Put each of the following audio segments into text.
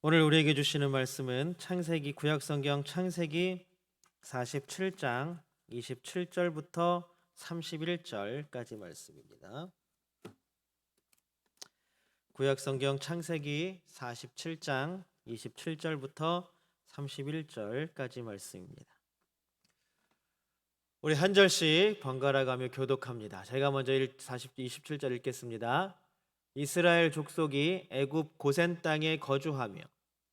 오늘 우리에게 주시는 말씀은 창세기 구약성경 창세기 47장 27절부터 31절까지 말씀입니다. 구약성경 창세기 47장 27절부터 31절까지 말씀입니다. 우리 한 절씩 번갈아 가며 교독합니다. 제가 먼저 27절 읽겠습니다. 이스라엘 족속이 애굽 고센 땅에 거주하며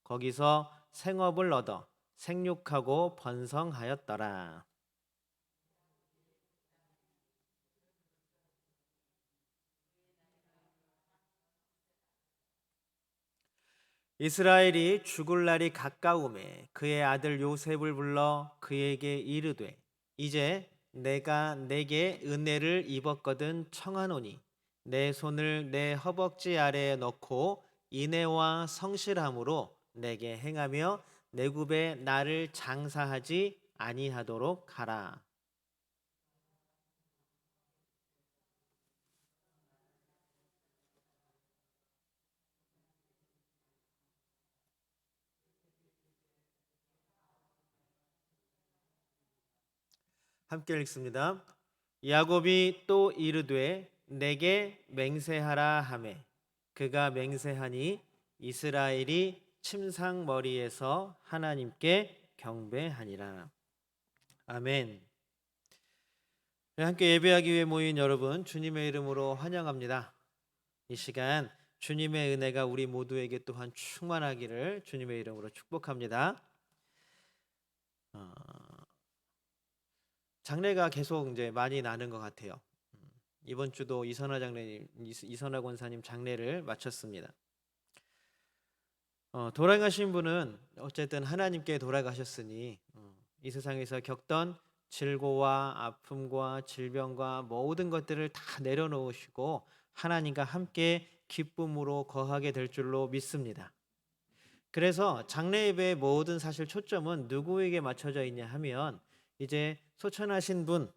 거기서 생업을 얻어 생육하고 번성하였더라. 이스라엘이 죽을 날이 가까우매 그의 아들 요셉을 불러 그에게 이르되 이제 내가 내게 은혜를 입었거든 청하노니 내 손을 내 허벅지 아래에 넣고 인애와 성실함으로 내게 행하며 내 굽에 나를 장사하지 아니하도록 하라. 함께 읽습니다. 야곱이 또 이르되 내게 맹세하라 하매 그가 맹세하니 이스라엘이 침상머리에서 하나님께 경배하니라. 아멘. 네, 함께 예배하기 위해 모인 여러분 주님의 이름으로 환영합니다. 이 시간 주님의 은혜가 우리 모두에게 또한 충만하기를 주님의 이름으로 축복합니다. 장례가 계속 이제 많이 나는 것 같아요. 이번 주도 이선화 권사님 장례를 마쳤습니다. 돌아가신 분은 어쨌든 하나님께 돌아가셨으니 이 세상에서 겪던 질고와 아픔과 질병과 모든 것들을 다 내려놓으시고 하나님과 함께 기쁨으로 거하게 될 줄로 믿습니다. 그래서 장례 예배의 모든 사실 초점은 누구에게 맞춰져 있냐 하면 이제 소천하신 분,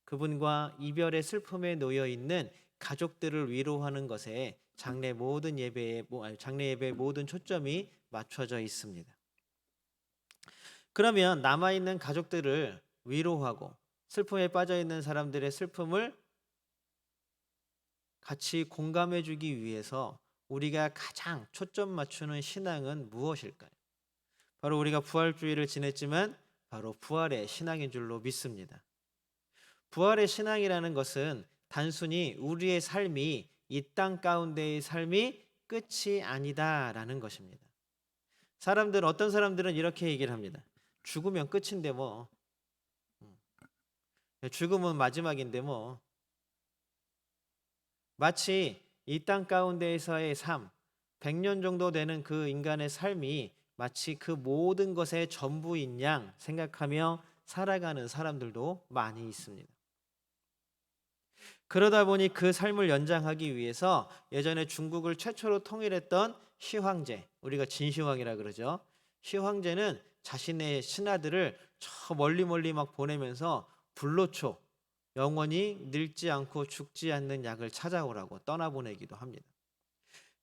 그분과 이별의 슬픔에 놓여 있는 가족들을 위로하는 것에 장례 예배의 모든 초점이 맞춰져 있습니다. 그러면 남아 있는 가족들을 위로하고 슬픔에 빠져 있는 사람들의 슬픔을 같이 공감해 주기 위해서 우리가 가장 초점 맞추는 신앙은 무엇일까요? 바로 우리가 부활주의를 지냈지만 바로 부활의 신앙인 줄로 믿습니다. 부활의 신앙이라는 것은 단순히 우리의 삶이 이 땅 가운데의 삶이 끝이 아니다라는 것입니다. 어떤 사람들은 이렇게 얘기를 합니다. 죽으면 끝인데 뭐, 죽음은 마지막인데 뭐, 마치 이 땅 가운데에서의 삶, 100년 정도 되는 그 인간의 삶이 마치 그 모든 것의 전부인 양 생각하며 살아가는 사람들도 많이 있습니다. 그러다 보니 그 삶을 연장하기 위해서 예전에 중국을 최초로 통일했던 시황제, 우리가 진시황이라 그러죠. 시황제는 자신의 신하들을 저 멀리 막 보내면서 불로초, 영원히 늙지 않고 죽지 않는 약을 찾아오라고 떠나보내기도 합니다.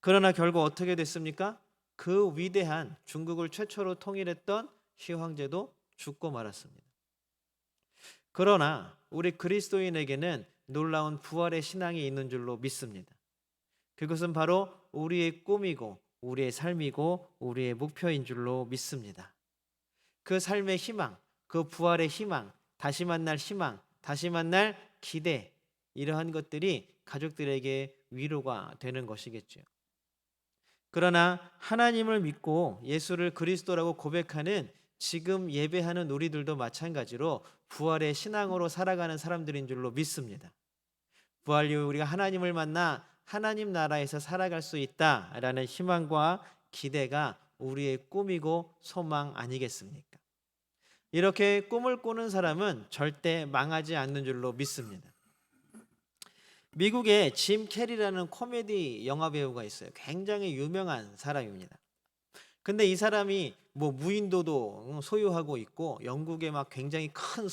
그러나 결국 어떻게 됐습니까? 그 위대한 중국을 최초로 통일했던 시황제도 죽고 말았습니다. 그러나 우리 그리스도인에게는 놀라운 부활의 신앙이 있는 줄로 믿습니다. 그것은 바로 우리의 꿈이고 우리의 삶이고 우리의 목표인 줄로 믿습니다. 그 삶의 희망, 그 부활의 희망, 다시 만날 희망, 다시 만날 기대, 이러한 것들이 가족들에게 위로가 되는 것이겠죠. 그러나 하나님을 믿고 예수를 그리스도라고 고백하는 지금 예배하는 우리들도 마찬가지로 부활의 신앙으로 살아가는 사람들인 줄로 믿습니다. 부활 이후 우리가 하나님을 만나 하나님 나라에서 살아갈 수 있다라는 희망과 기대가 우리의 꿈이고 소망 아니겠습니까? 이렇게 꿈을 꾸는 사람은 절대 망하지 않는 줄로 믿습니다. 미국에 짐 캐리라는 코미디 영화 배우가 있어요. 굉장히 유명한 사람입니다. 근데 이 사람이 뭐 무인도도 소유하고 있고 영국에 막 굉장히 큰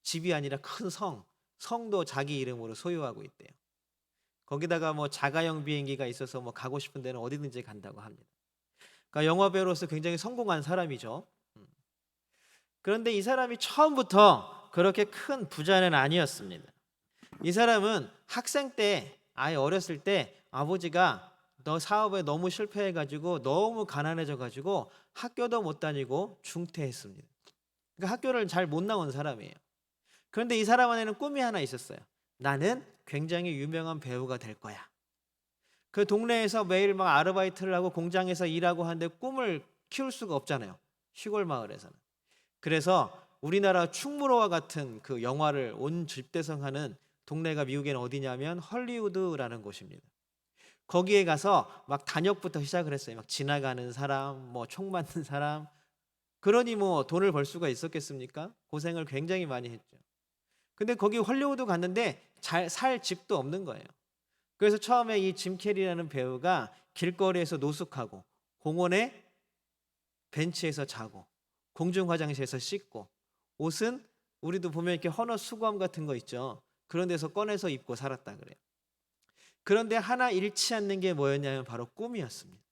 집이 아니라 큰 성도 자기 이름으로 소유하고 있대요. 거기다가 뭐 자가용 비행기가 있어서 뭐 가고 싶은 데는 어디든지 간다고 합니다. 그러니까 영화 배우로서 굉장히 성공한 사람이죠. 그런데 이 사람이 처음부터 그렇게 큰 부자는 아니었습니다. 이 사람은 학생 때, 아예 어렸을 때 아버지가 너 사업에 너무 실패해가지고 너무 가난해져가지고 학교도 못 다니고 중퇴했습니다. 그러니까 학교를 잘 못 나온 사람이에요. 그런데 이 사람 안에는 꿈이 하나 있었어요. 나는 굉장히 유명한 배우가 될 거야. 그 동네에서 매일 막 아르바이트를 하고 공장에서 일하고 하는데 꿈을 키울 수가 없잖아요. 시골 마을에서는. 그래서 우리나라 충무로와 같은 그 영화를 온 집대성하는 동네가 미국에는 어디냐면 헐리우드라는 곳입니다. 거기에 가서 막 단역부터 시작을 했어요. 막 지나가는 사람, 뭐 총 맞는 사람. 그러니 뭐 돈을 벌 수가 있었겠습니까? 고생을 굉장히 많이 했죠. 근데 거기 헐리우드 갔는데 잘 살 집도 없는 거예요. 그래서 처음에 이 짐 캐리라는 배우가 길거리에서 노숙하고 공원에 벤치에서 자고 공중 화장실에서 씻고 옷은 우리도 보면 이렇게 헌옷 수거함 같은 거 있죠. 그런 데서 꺼내서 입고 살았다 그래요. 그런데 하나 잃지 않는 게 뭐였냐면 바로 꿈이었습니다.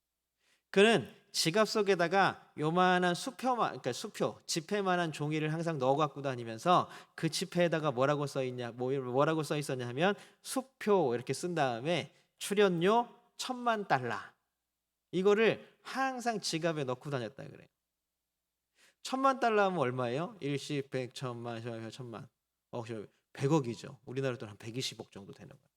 그는 지갑 속에다가 요만한 그러니까 수표, 지폐만한 종이를 항상 넣어 갖고 다니면서 그 지폐에다가 뭐라고 써 있냐, 뭐라고 써 있었냐면 수표 이렇게 쓴 다음에 출연료 1,000,000달러 이거를 항상 지갑에 넣고 다녔다 그래요. 1,000,000달러 하면 얼마예요? 일십, 백, 천만, 천만. 100억이죠. 우리나라 돈 한 120억 정도 되는 거예요.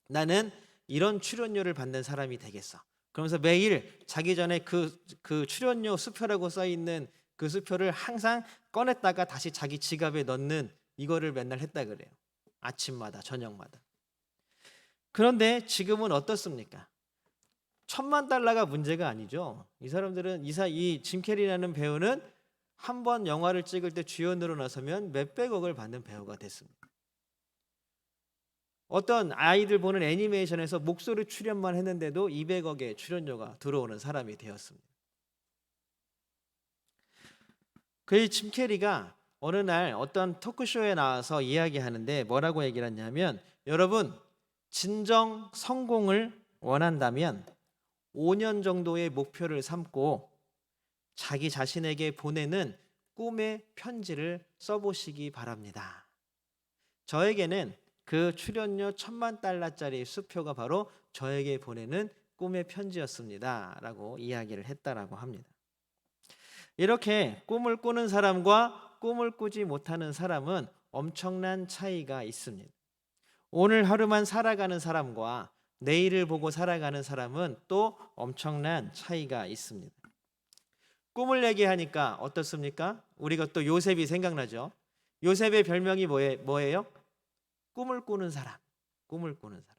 나는 이런 출연료를 받는 사람이 되겠어. 그러면서 매일 자기 전에 그 출연료 수표라고 써 있는 그 수표를 항상 꺼냈다가 다시 자기 지갑에 넣는 이거를 맨날 했다 그래요. 아침마다 저녁마다. 그런데 지금은 어떻습니까? 1,000,000달러가 문제가 아니죠. 이 사람들은 이 짐 캐리라는 배우는 한 번 영화를 찍을 때 주연으로 나서면 몇백억을 받는 배우가 됐습니다. 어떤 아이들 보는 애니메이션에서 목소리 출연만 했는데도 200억의 출연료가 들어오는 사람이 되었습니다. 그 짐 캐리가 어느 날 어떤 토크쇼에 나와서 이야기하는데 뭐라고 얘기를 했냐면 여러분 진정 성공을 원한다면 5년 정도의 목표를 삼고 자기 자신에게 보내는 꿈의 편지를 써보시기 바랍니다. 저에게는 그 출연료 1,000,000달러짜리 수표가 바로 저에게 보내는 꿈의 편지였습니다. 라고 이야기를 했다라고 합니다. 이렇게 꿈을 꾸는 사람과 꿈을 꾸지 못하는 사람은 엄청난 차이가 있습니다. 오늘 하루만 살아가는 사람과 내일을 보고 살아가는 사람은 또 엄청난 차이가 있습니다. 꿈을 얘기하니까 어떻습니까? 우리가 또 요셉이 생각나죠. 요셉의 별명이 뭐예요? 꿈을 꾸는 사람. 꿈을 꾸는 사람.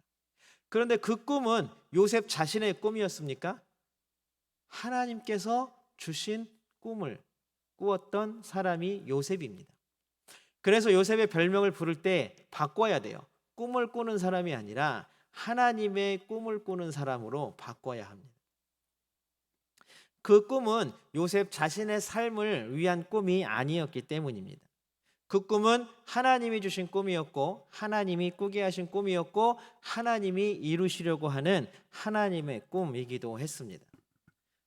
그런데 그 꿈은 요셉 자신의 꿈이었습니까? 하나님께서 주신 꿈을 꾸었던 사람이 요셉입니다. 그래서 요셉의 별명을 부를 때 바꿔야 돼요. 꿈을 꾸는 사람이 아니라 하나님의 꿈을 꾸는 사람으로 바꿔야 합니다. 그 꿈은 요셉 자신의 삶을 위한 꿈이 아니었기 때문입니다. 그 꿈은 하나님이 주신 꿈이었고 하나님이 꾸게 하신 꿈이었고 하나님이 이루시려고 하는 하나님의 꿈이기도 했습니다.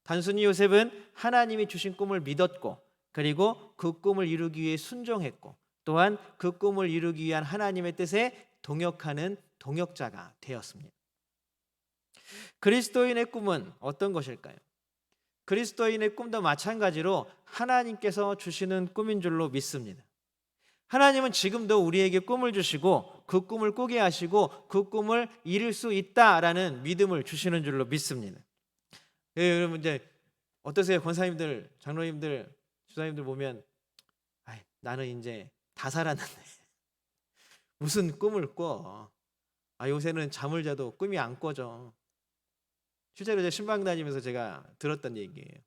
단순히 요셉은 하나님이 주신 꿈을 믿었고 그리고 그 꿈을 이루기 위해 순종했고 또한 그 꿈을 이루기 위한 하나님의 뜻에 동역하는 동역자가 되었습니다. 그리스도인의 꿈은 어떤 것일까요? 그리스도인의 꿈도 마찬가지로 하나님께서 주시는 꿈인 줄로 믿습니다. 하나님은 지금도 우리에게 꿈을 주시고 그 꿈을 꾸게 하시고 그 꿈을 이룰 수 있다라는 믿음을 주시는 줄로 믿습니다. 여러분 이제 어떠세요? 권사님들, 장로님들, 주사님들 보면 나는 이제 다 살았는데 무슨 꿈을 꿔? 요새는 잠을 자도 꿈이 안 꿔져. 실제로 제 신방 다니면서 제가 들었던 얘기예요.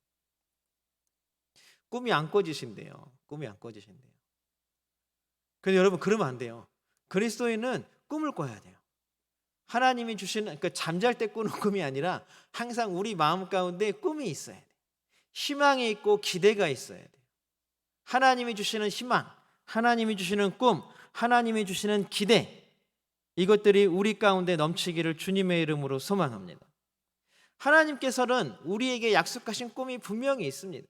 꿈이 안 꿔지신대요. 꿈이 안 꿔지신대요. 근데 여러분 그러면 안 돼요. 그리스도인은 꿈을 꿔야 돼요. 하나님이 주시는 잠잘 때 꾸는 꿈이 아니라 항상 우리 마음 가운데 꿈이 있어야 돼요. 희망이 있고 기대가 있어야 돼요. 하나님이 주시는 희망, 하나님이 주시는 꿈, 하나님이 주시는 기대 이것들이 우리 가운데 넘치기를 주님의 이름으로 소망합니다. 하나님께서는 우리에게 약속하신 꿈이 분명히 있습니다.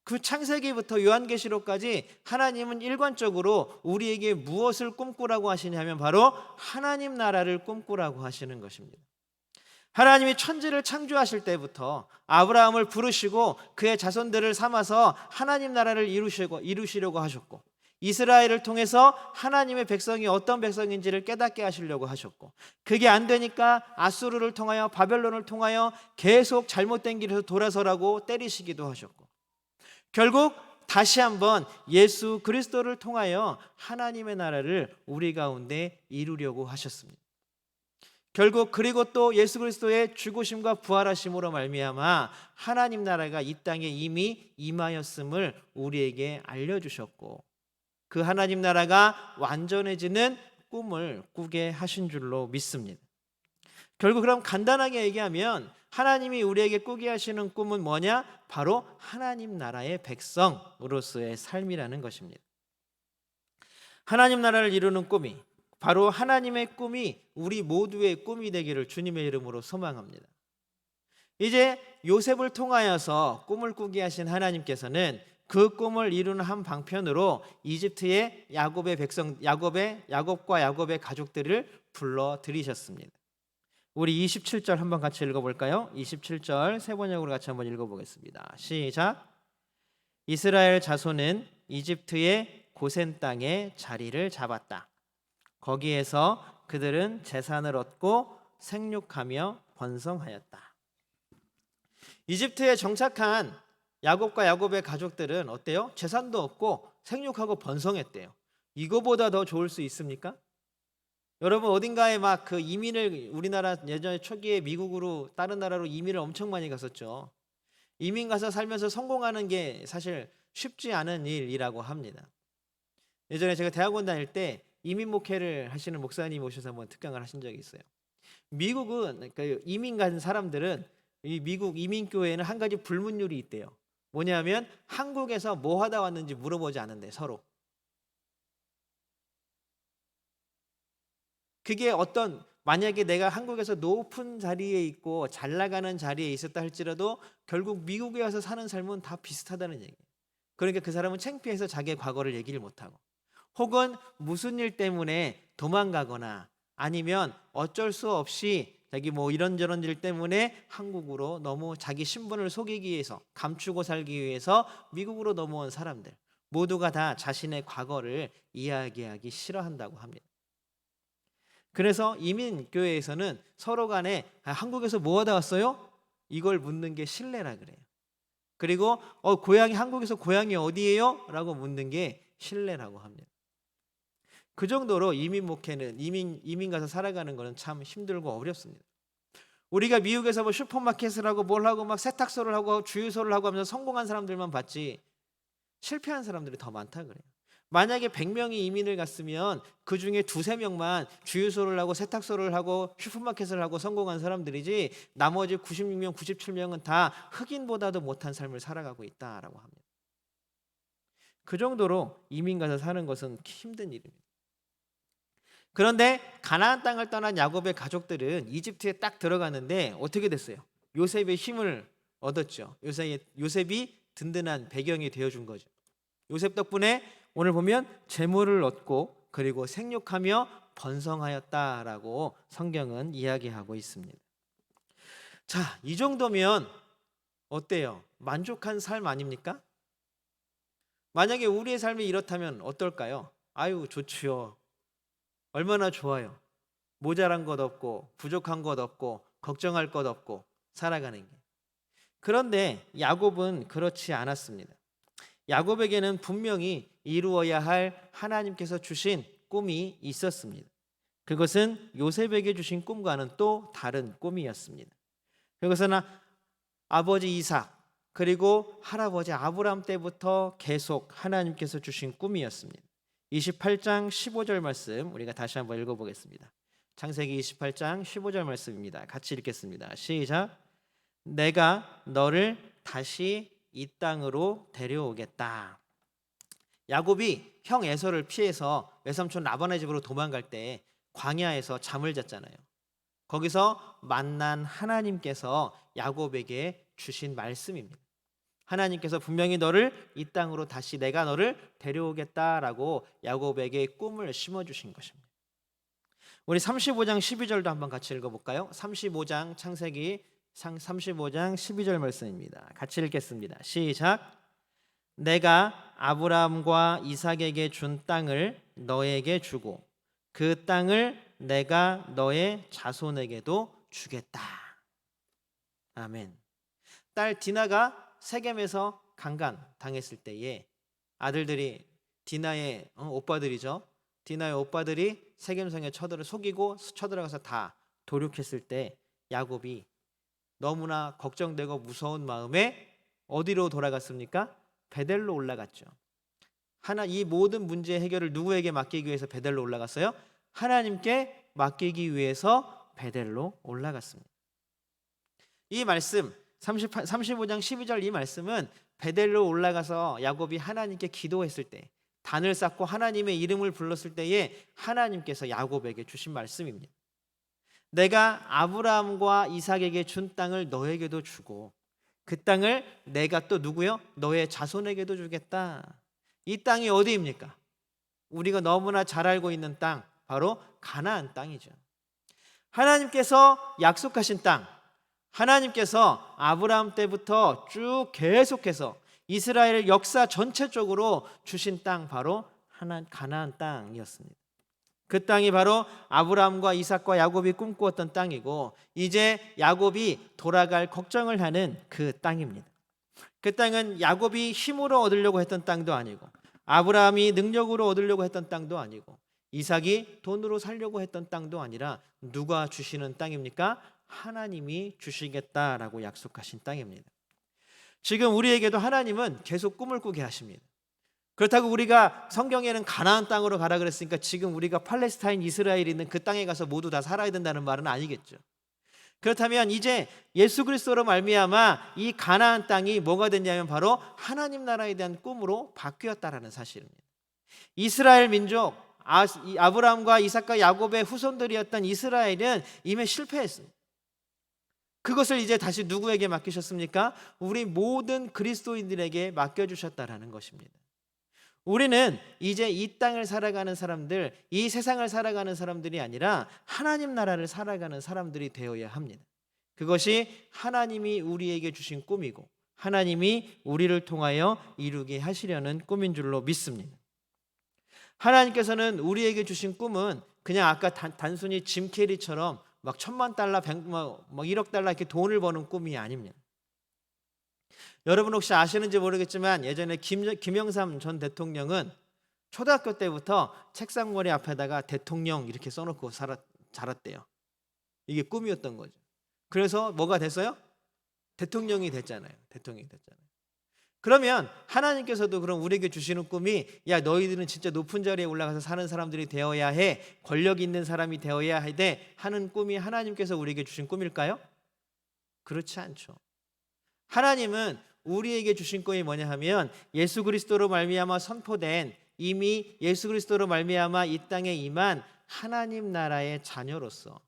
그 창세기부터 요한계시록까지 하나님은 일관적으로 우리에게 무엇을 꿈꾸라고 하시냐면 바로 하나님 나라를 꿈꾸라고 하시는 것입니다. 하나님이 천지를 창조하실 때부터 아브라함을 부르시고 그의 자손들을 삼아서 하나님 나라를 이루시려고 하셨고, 이스라엘을 통해서 하나님의 백성이 어떤 백성인지를 깨닫게 하시려고 하셨고, 그게 안 되니까 아수르를 통하여 바벨론을 통하여 계속 잘못된 길에서 돌아서라고 때리시기도 하셨고, 결국 다시 한번 예수 그리스도를 통하여 하나님의 나라를 우리 가운데 이루려고 하셨습니다. 결국 그리고 또 예수 그리스도의 죽으심과 부활하심으로 말미암아 하나님 나라가 이 땅에 이미 임하였음을 우리에게 알려주셨고, 그 하나님 나라가 완전해지는 꿈을 꾸게 하신 줄로 믿습니다. 결국 그럼 간단하게 얘기하면 하나님이 우리에게 꾸게 하시는 꿈은 뭐냐? 바로 하나님 나라의 백성으로서의 삶이라는 것입니다. 하나님 나라를 이루는 꿈이, 바로 하나님의 꿈이 우리 모두의 꿈이 되기를 주님의 이름으로 소망합니다. 이제 요셉을 통하여서 꿈을 꾸게 하신 하나님께서는 그 꿈을 이루는 한 방편으로 이집트의 야곱과 야곱의 가족들을 불러 들이셨습니다. 우리 27절 한번 같이 읽어볼까요? 27절 세 번역으로 같이 한번 읽어보겠습니다. 시작. 이스라엘 자손은 이집트의 고센 땅에 자리를 잡았다. 거기에서 그들은 재산을 얻고 생육하며 번성하였다. 이집트에 정착한 야곱과 야곱의 가족들은 어때요? 재산도 얻고 생육하고 번성했대요. 이거보다 더 좋을 수 있습니까? 여러분, 어딘가에 막 그 이민을, 우리나라 예전에 초기에 미국으로 다른 나라로 이민을 엄청 많이 갔었죠. 이민 가서 살면서 성공하는 게 사실 쉽지 않은 일이라고 합니다. 예전에 제가 대학원 다닐 때 이민 목회를 하시는 목사님 오셔서 한번 특강을 하신 적이 있어요. 미국은, 그러니까 이민 간 사람들은 이 미국 이민교회에는 한 가지 불문율이 있대요. 뭐냐면 한국에서 뭐 하다 왔는지 물어보지 않는데, 서로. 그게 만약에 내가 한국에서 높은 자리에 있고 잘 나가는 자리에 있었다 할지라도 결국 미국에 와서 사는 삶은 다 비슷하다는 얘기예요. 그러니까 그 사람은 창피해서 자기의 과거를 얘기를 못하고, 혹은 무슨 일 때문에 도망가거나 아니면 어쩔 수 없이 자기 뭐 이런저런 일 때문에 한국으로 너무 자기 신분을 속이기 위해서, 감추고 살기 위해서 미국으로 넘어온 사람들 모두가 다 자신의 과거를 이야기하기 싫어한다고 합니다. 그래서 이민교회에서는 서로 간에 한국에서 뭐 하다 왔어요? 이걸 묻는 게 신뢰라 그래요. 그리고 한국에서 고향이 어디예요? 라고 묻는 게 신뢰라고 합니다. 그 정도로 이민 목회는, 이민 가서 살아가는 거는 참 힘들고 어렵습니다. 우리가 미국에서 뭐 슈퍼마켓을 하고 뭘 하고 막 세탁소를 하고 주유소를 하고 하면서 성공한 사람들만 봤지 실패한 사람들이 더 많다 그래요. 만약에 100명이 이민을 갔으면 그 중에 2~3명만 주유소를 하고 세탁소를 하고 슈퍼마켓을 하고 성공한 사람들이지, 나머지 96명, 97명은 다 흑인보다도 못한 삶을 살아가고 있다라고 합니다. 그 정도로 이민 가서 사는 것은 힘든 일입니다. 그런데 가나안 땅을 떠난 야곱의 가족들은 이집트에 딱 들어가는데 어떻게 됐어요? 요셉의 힘을 얻었죠. 요셉이 든든한 배경이 되어준 거죠. 요셉 덕분에 오늘 보면 재물을 얻고 그리고 생육하며 번성하였다라고 성경은 이야기하고 있습니다. 자, 이 정도면 어때요? 만족한 삶 아닙니까? 만약에 우리의 삶이 이렇다면 어떨까요? 아유, 좋지요. 얼마나 좋아요. 모자란 것 없고 부족한 것 없고 걱정할 것 없고 살아가는 게. 그런데 야곱은 그렇지 않았습니다. 야곱에게는 분명히 이루어야 할 하나님께서 주신 꿈이 있었습니다. 그것은 요셉에게 주신 꿈과는 또 다른 꿈이었습니다. 그것은 아버지 이삭 그리고 할아버지 아브라함 때부터 계속 하나님께서 주신 꿈이었습니다. 28장 15절 말씀 우리가 다시 한번 읽어보겠습니다. 창세기 28장 15절 말씀입니다. 같이 읽겠습니다. 시작. 내가 너를 다시 이 땅으로 데려오겠다. 야곱이 형 에서를 피해서 외삼촌 라반의 집으로 도망갈 때 광야에서 잠을 잤잖아요. 거기서 만난 하나님께서 야곱에게 주신 말씀입니다. 하나님께서 분명히 너를 이 땅으로 다시 내가 너를 데려오겠다라고 야곱에게 꿈을 심어주신 것입니다. 우리 35장 12절도 한번 같이 읽어볼까요? 35장 창세기 35장 12절 말씀입니다. 같이 읽겠습니다. 시작. 내가 아브라함과 이삭에게 준 땅을 너에게 주고 그 땅을 내가 너의 자손에게도 주겠다. 아멘. 딸 디나가 세겜에서 강간 당했을 때에 아들들이 디나의 오빠들이죠. 디나의 오빠들이 세겜성에 속이고 쳐들어가서 다 도륙했을 때 야곱이 너무나 걱정되고 무서운 마음에 어디로 돌아갔습니까? 베델로 올라갔죠. 이 모든 문제 해결을 누구에게 맡기기 위해서 베델로 올라갔어요? 하나님께 맡기기 위해서 베델로 올라갔습니다. 이 말씀 35장 12절 이 말씀은 베델로 올라가서 야곱이 하나님께 기도했을 때 단을 쌓고 하나님의 이름을 불렀을 때에 하나님께서 야곱에게 주신 말씀입니다. 내가 아브라함과 이삭에게 준 땅을 너에게도 주고 그 땅을 내가 또 누구요? 너의 자손에게도 주겠다. 이 땅이 어디입니까? 우리가 너무나 잘 알고 있는 땅, 바로 가나안 땅이죠. 하나님께서 약속하신 땅, 하나님께서 아브라함 때부터 쭉 계속해서 이스라엘 역사 전체적으로 주신 땅, 바로 가나안 땅이었습니다. 그 땅이 바로 아브라함과 이삭과 야곱이 꿈꾸었던 땅이고 이제 야곱이 돌아갈 걱정을 하는 그 땅입니다. 그 땅은 야곱이 힘으로 얻으려고 했던 땅도 아니고 아브라함이 능력으로 얻으려고 했던 땅도 아니고 이삭이 돈으로 살려고 했던 땅도 아니라 누가 주시는 땅입니까? 하나님이 주시겠다라고 약속하신 땅입니다. 지금 우리에게도 하나님은 계속 꿈을 꾸게 하십니다. 그렇다고 우리가 성경에는 가나안 땅으로 가라 그랬으니까 지금 우리가 팔레스타인 이스라엘이 있는 그 땅에 가서 모두 다 살아야 된다는 말은 아니겠죠. 그렇다면 이제 예수 그리스도로 말미암아 이 가나안 땅이 뭐가 됐냐면 바로 하나님 나라에 대한 꿈으로 바뀌었다라는 사실입니다. 이스라엘 민족 아브라함과 이삭과 야곱의 후손들이었던 이스라엘은 이미 실패했습니다. 그것을 이제 다시 누구에게 맡기셨습니까? 우리 모든 그리스도인들에게 맡겨주셨다라는 것입니다. 우리는 이제 이 땅을 살아가는 사람들, 이 세상을 살아가는 사람들이 아니라 하나님 나라를 살아가는 사람들이 되어야 합니다. 그것이 하나님이 우리에게 주신 꿈이고 하나님이 우리를 통하여 이루게 하시려는 꿈인 줄로 믿습니다. 하나님께서는 우리에게 주신 꿈은 그냥 아까 단순히 짐 캐리처럼 막 1,000만 달러, 1억 달러 이렇게 돈을 버는 꿈이 아닙니다. 여러분 혹시 아시는지 모르겠지만 예전에 김영삼 전 대통령은 초등학교 때부터 책상머리 앞에다가 대통령 이렇게 써놓고 자랐대요. 이게 꿈이었던 거죠. 그래서 뭐가 됐어요? 대통령이 됐잖아요. 그러면 하나님께서도 그럼 우리에게 주시는 꿈이 야 너희들은 진짜 높은 자리에 올라가서 사는 사람들이 되어야 해, 권력 있는 사람이 되어야 돼 하는 꿈이 하나님께서 우리에게 주신 꿈일까요? 그렇지 않죠. 하나님은 우리에게 주신 꿈이 뭐냐 하면 예수 그리스도로 말미암아 선포된 이미 예수 그리스도로 말미암아 이 땅에 임한 하나님 나라의 자녀로서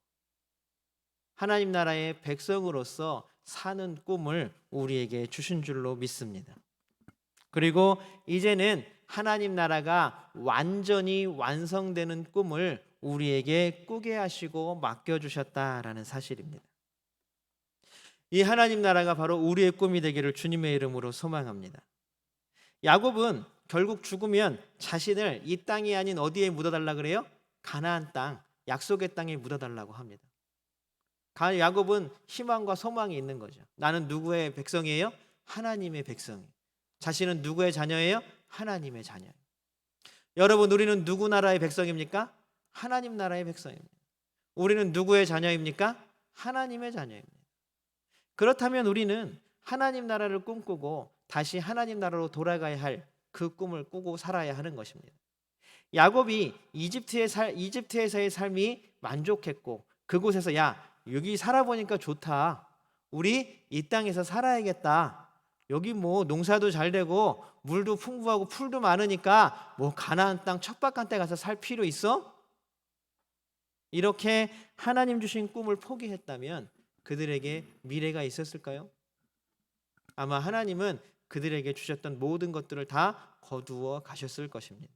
하나님 나라의 백성으로서 사는 꿈을 우리에게 주신 줄로 믿습니다. 그리고 이제는 하나님 나라가 완전히 완성되는 꿈을 우리에게 꾸게 하시고 맡겨주셨다라는 사실입니다. 이 하나님 나라가 바로 우리의 꿈이 되기를 주님의 이름으로 소망합니다. 야곱은 결국 죽으면 자신을 이 땅이 아닌 어디에 묻어달라 그래요? 가나안 땅, 약속의 땅에 묻어달라고 합니다. 야곱은 희망과 소망이 있는 거죠. 나는 누구의 백성이에요? 하나님의 백성이에요. 자신은 누구의 자녀예요? 하나님의 자녀예요. 여러분, 우리는 누구 나라의 백성입니까? 하나님 나라의 백성입니다. 우리는 누구의 자녀입니까? 하나님의 자녀입니다. 그렇다면 우리는 하나님 나라를 꿈꾸고 다시 하나님 나라로 돌아가야 할 그 꿈을 꾸고 살아야 하는 것입니다. 야곱이 이집트에서의 삶이 만족했고 그곳에서 야 여기 살아보니까 좋다. 우리 이 땅에서 살아야겠다. 여기 뭐 농사도 잘 되고 물도 풍부하고 풀도 많으니까 뭐 가나안 땅 척박한 데 가서 살 필요 있어? 이렇게 하나님 주신 꿈을 포기했다면 그들에게 미래가 있었을까요? 아마 하나님은 그들에게 주셨던 모든 것들을 다 거두어 가셨을 것입니다.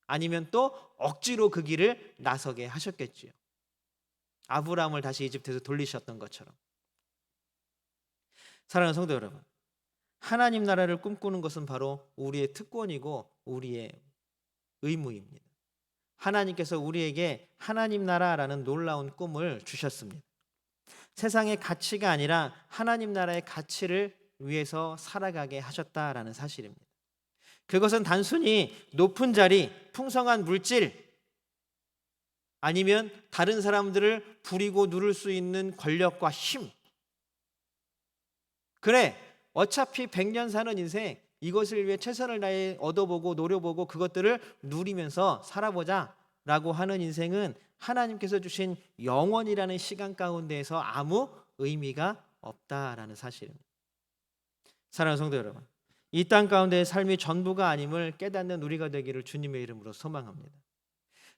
아니면 또 억지로 그 길을 나서게 하셨겠지요. 아브라함을 다시 이집트에서 돌리셨던 것처럼. 사랑하는 성도 여러분, 하나님 나라를 꿈꾸는 것은 바로 우리의 특권이고 우리의 의무입니다. 하나님께서 우리에게 하나님 나라라는 놀라운 꿈을 주셨습니다. 세상의 가치가 아니라 하나님 나라의 가치를 위해서 살아가게 하셨다라는 사실입니다. 그것은 단순히 높은 자리, 풍성한 물질, 아니면 다른 사람들을 부리고 누를 수 있는 권력과 힘. 그래, 어차피 100년 사는 인생 이것을 위해 최선을 다해 얻어보고 노려보고 그것들을 누리면서 살아보자 라고 하는 인생은 하나님께서 주신 영원이라는 시간 가운데에서 아무 의미가 없다라는 사실입니다. 사랑하는 성도 여러분, 이 땅 가운데의 삶이 전부가 아님을 깨닫는 우리가 되기를 주님의 이름으로 소망합니다.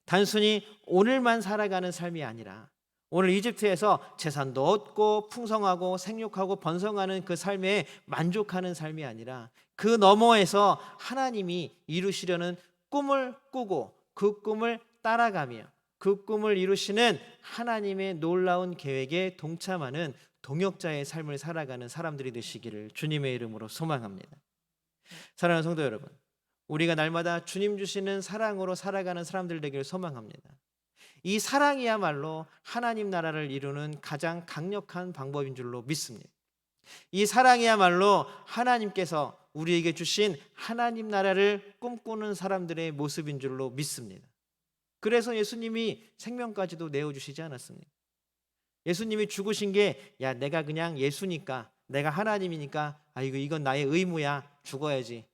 단순히 오늘만 살아가는 삶이 아니라 오늘 이집트에서 재산도 얻고 풍성하고 생육하고 번성하는 그 삶에 만족하는 삶이 아니라 그 너머에서 하나님이 이루시려는 꿈을 꾸고 그 꿈을 따라가며 그 꿈을 이루시는 하나님의 놀라운 계획에 동참하는 동역자의 삶을 살아가는 사람들이 되시기를 주님의 이름으로 소망합니다. 사랑하는 성도 여러분, 우리가 날마다 주님 주시는 사랑으로 살아가는 사람들 되기를 소망합니다. 이 사랑이야말로 하나님 나라를 이루는 가장 강력한 방법인 줄로 믿습니다. 이 사랑이야말로 하나님께서 우리에게 주신 하나님 나라를 꿈꾸는 사람들의 모습인 줄로 믿습니다. 그래서 예수님이 생명까지도 내어주시지 않았습니까? 예수님이 죽으신 게 야, 내가 그냥 예수니까, 내가 하나님이니까 이건 나의 의무야, 죽어야지,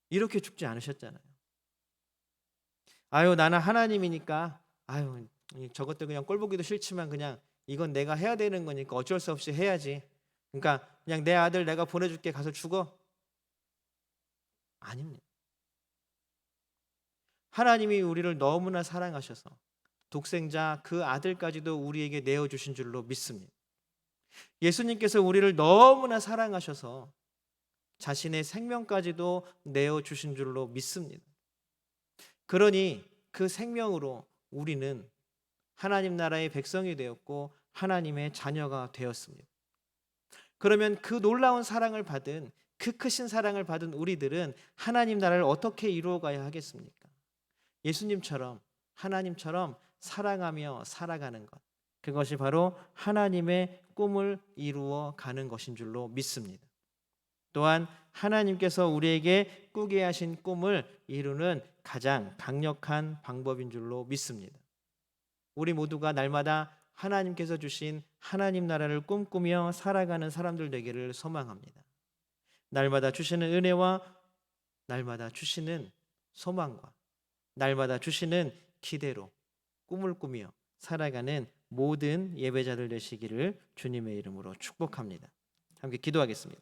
이렇게 죽지 않으셨잖아요. 나는 하나님이니까 저것들 그냥 꼴보기도 싫지만 그냥 이건 내가 해야 되는 거니까 어쩔 수 없이 해야지. 그러니까 그냥 내 아들 내가 보내줄게, 가서 죽어. 아닙니다. 하나님이 우리를 너무나 사랑하셔서 독생자 그 아들까지도 우리에게 내어주신 줄로 믿습니다. 예수님께서 우리를 너무나 사랑하셔서 자신의 생명까지도 내어주신 줄로 믿습니다. 그러니 그 생명으로 우리는 하나님 나라의 백성이 되었고 하나님의 자녀가 되었습니다. 그러면 그 놀라운 사랑을 받은, 그 크신 사랑을 받은 우리들은 하나님 나라를 어떻게 이루어가야 하겠습니까? 예수님처럼, 하나님처럼 사랑하며 살아가는 것, 그것이 바로 하나님의 꿈을 이루어 가는 것인 줄로 믿습니다. 또한 하나님께서 우리에게 꾸게 하신 꿈을 이루는 가장 강력한 방법인 줄로 믿습니다. 우리 모두가 날마다 하나님께서 주신 하나님 나라를 꿈꾸며 살아가는 사람들 되기를 소망합니다. 날마다 주시는 은혜와 날마다 주시는 소망과 날마다 주시는 기대로 꿈을 꾸며 살아가는 모든 예배자들 되시기를 주님의 이름으로 축복합니다. 함께 기도하겠습니다.